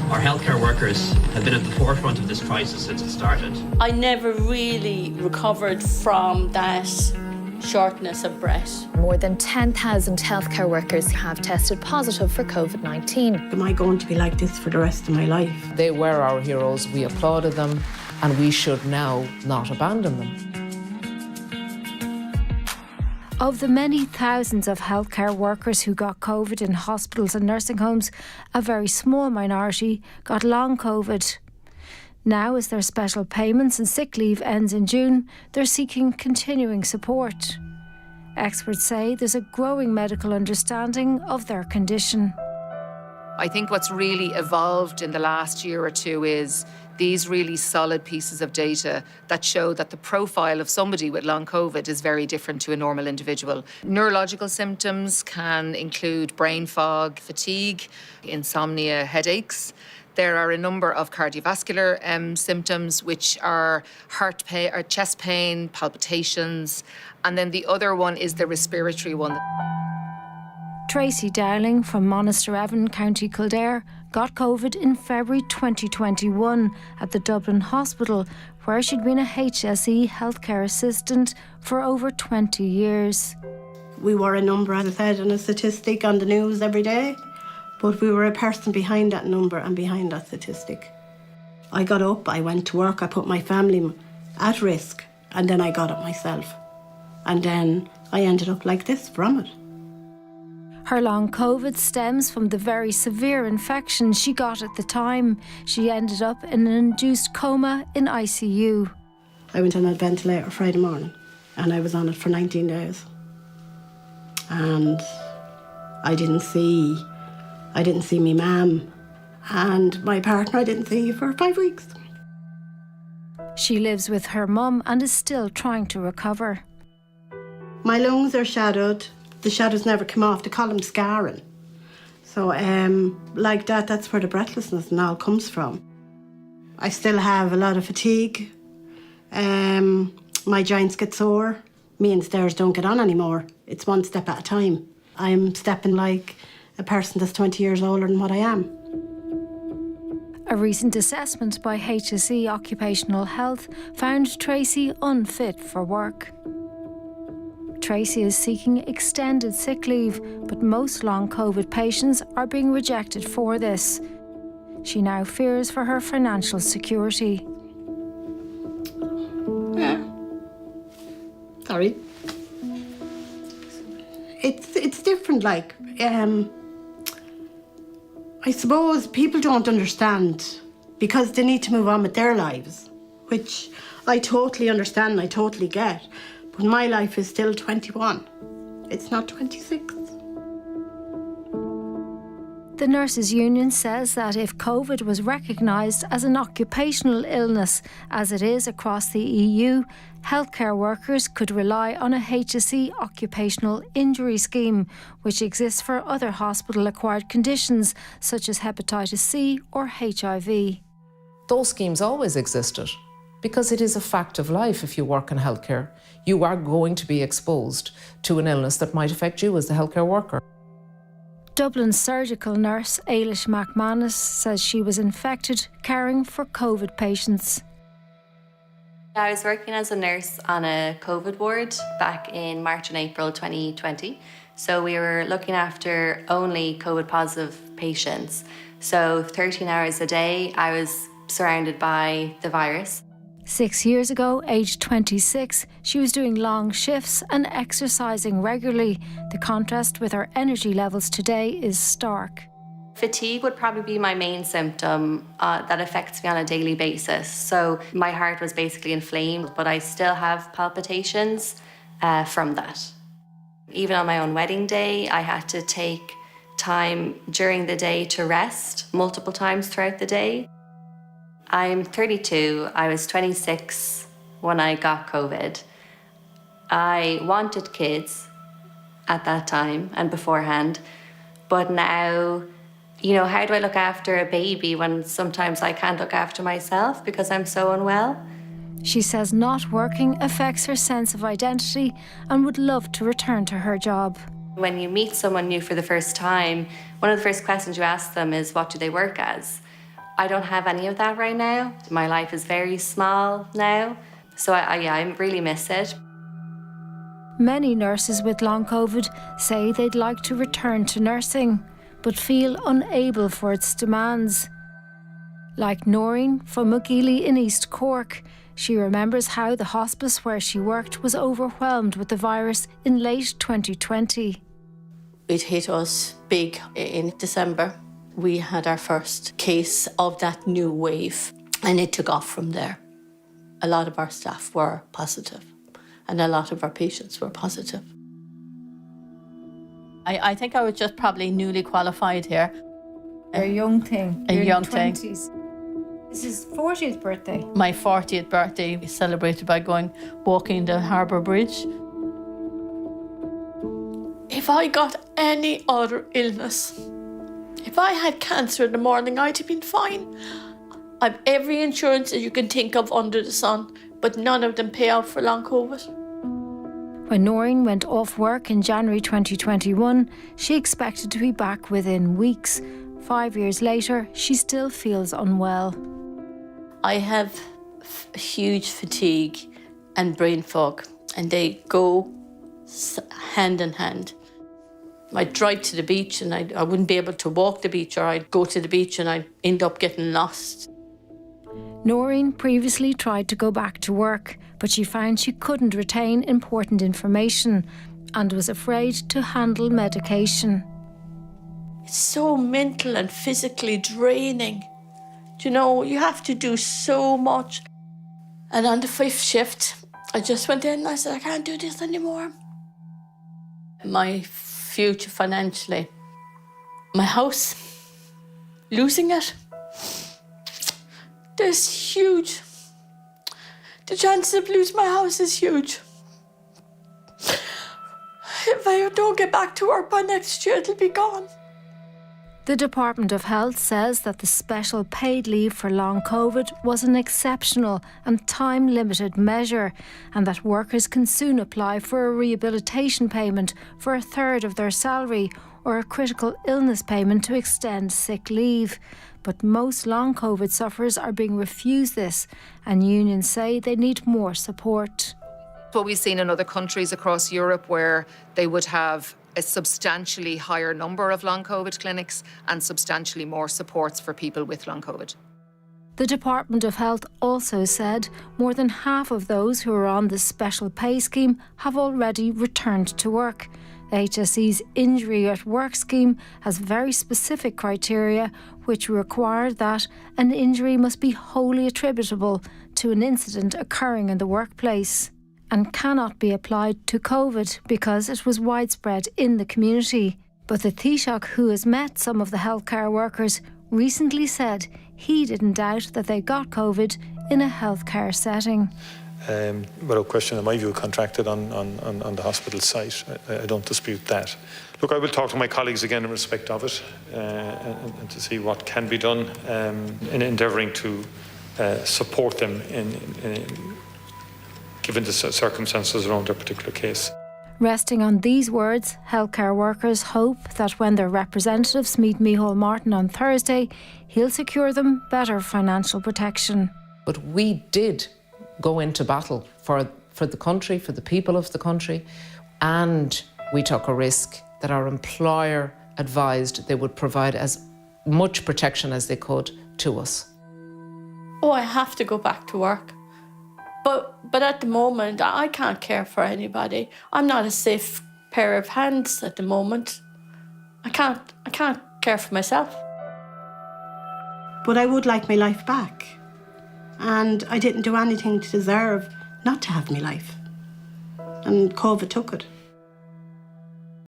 Our healthcare workers have been at the forefront of this crisis since it started. I never really recovered from that shortness of breath. More than 10,000 healthcare workers have tested positive for COVID-19. Am I going to be like this for the rest of my life? They were our heroes, we applauded them, and we should now not abandon them. Of the many thousands of healthcare workers who got COVID in hospitals and nursing homes, a very small minority got long COVID. Now, as their special payments and sick leave ends in June, they're seeking continuing support. Experts say there's a growing medical understanding of their condition. I think what's really evolved in the last year or two is these really solid pieces of data that show that the profile of somebody with long COVID is very different to a normal individual. Neurological symptoms can include brain fog, fatigue, insomnia, headaches. There are a number of cardiovascular symptoms, which are heart pain or chest pain, palpitations, and then the other one is the respiratory one. Tracy Dowling from Monasterevin, County Kildare, got COVID in February 2021 at the Dublin Hospital, where she'd been a HSE healthcare assistant for over 20 years. We were a number, as I said, and a statistic on the news every day, but we were a person behind that number and behind that statistic. I got up, I went to work, I put my family at risk, and then I got it myself. And then I ended up like this from it. Her long COVID stems from the very severe infection she got at the time. She ended up in an induced coma in ICU. I went on a ventilator Friday morning and I was on it for 19 days. And I didn't see me mum and my partner I didn't see for 5 weeks. She lives with her mum and is still trying to recover. My lungs are shadowed. The shadows never come off. They call them scarring. So like that's where the breathlessness and all comes from. I still have a lot of fatigue. My joints get sore. Me and stairs don't get on anymore. It's one step at a time. I'm stepping like a person that's 20 years older than what I am. A recent assessment by HSE Occupational Health found Tracy unfit for work. Tracy is seeking extended sick leave, but most long COVID patients are being rejected for this. She now fears for her financial security. Yeah. Sorry. It's different, like, I suppose people don't understand because they need to move on with their lives, which I totally understand and I totally get. But my life is still 21. It's not 26. The Nurses' Union says that if COVID was recognised as an occupational illness, as it is across the EU, healthcare workers could rely on a HSE occupational injury scheme, which exists for other hospital-acquired conditions such as hepatitis C or HIV. Those schemes always existed because it is a fact of life. If you work in healthcare, you are going to be exposed to an illness that might affect you as the healthcare worker. Dublin surgical nurse Ailish McManus says she was infected caring for COVID patients. I was working as a nurse on a COVID ward back in March and April 2020. So we were looking after only COVID positive patients. So 13 hours a day, I was surrounded by the virus. 6 years ago, aged 26, she was doing long shifts and exercising regularly. The contrast with her energy levels today is stark. Fatigue would probably be my main symptom that affects me on a daily basis. So my heart was basically inflamed, but I still have palpitations from that. Even on my own wedding day, I had to take time during the day to rest multiple times throughout the day. I'm 32. I was 26 when I got COVID. I wanted kids at that time and beforehand, but now, you know, how do I look after a baby when sometimes I can't look after myself because I'm so unwell? She says not working affects her sense of identity and would love to return to her job. When you meet someone new for the first time, one of the first questions you ask them is, what do they work as? I don't have any of that right now. My life is very small now, so I really miss it. Many nurses with long COVID say they'd like to return to nursing, but feel unable for its demands. Like Noreen from McGeely in East Cork, she remembers how the hospice where she worked was overwhelmed with the virus in late 2020. It hit us big in December. We had our first case of that new wave, and it took off from there. A lot of our staff were positive, and a lot of our patients were positive. I think I was just probably newly qualified here. A young thing. A young thing. 20s. This is 40th birthday. My 40th birthday we celebrated by walking the Harbour Bridge. If I got any other illness, if I had cancer in the morning, I'd have been fine. I've every insurance that you can think of under the sun, but none of them pay out for long COVID. When Noreen went off work in January 2021, she expected to be back within weeks. 5 years later, she still feels unwell. I have huge fatigue and brain fog, and they go hand in hand. I'd drive to the beach and I wouldn't be able to walk the beach, or I'd go to the beach and I'd end up getting lost. Noreen previously tried to go back to work, but she found she couldn't retain important information and was afraid to handle medication. It's so mental and physically draining. Do you know, you have to do so much. And on the 5th shift, I just went in and I said, I can't do this anymore. My future financially, my house, losing it, there's huge. The chances of losing my house is huge. If I don't get back to work by next year, it'll be gone. The Department of Health says that the special paid leave for long COVID was an exceptional and time-limited measure, and that workers can soon apply for a rehabilitation payment for a third of their salary or a critical illness payment to extend sick leave. But most long COVID sufferers are being refused this, and unions say they need more support. What we've seen in other countries across Europe, where they would have a substantially higher number of long COVID clinics and substantially more supports for people with long COVID. The Department of Health also said more than half of those who are on the special pay scheme have already returned to work. The HSE's injury at work scheme has very specific criteria which require that an injury must be wholly attributable to an incident occurring in the workplace, and cannot be applied to COVID because it was widespread in the community. But the Taoiseach, who has met some of the healthcare workers, recently said he didn't doubt that they got COVID in a healthcare setting. Without question, in my view, contracted on the hospital site. I don't dispute that. Look, I will talk to my colleagues again in respect of it and to see what can be done in endeavouring to support them given the circumstances around their particular case. Resting on these words, healthcare workers hope that when their representatives meet Micheál Martin on Thursday, he'll secure them better financial protection. But we did go into battle for the country, for the people of the country, and we took a risk that our employer advised they would provide as much protection as they could to us. Oh, I have to go back to work. But at the moment, I can't care for anybody. I'm not a safe pair of hands at the moment. I can't care for myself. But I would like my life back. And I didn't do anything to deserve not to have my life. And COVID took it.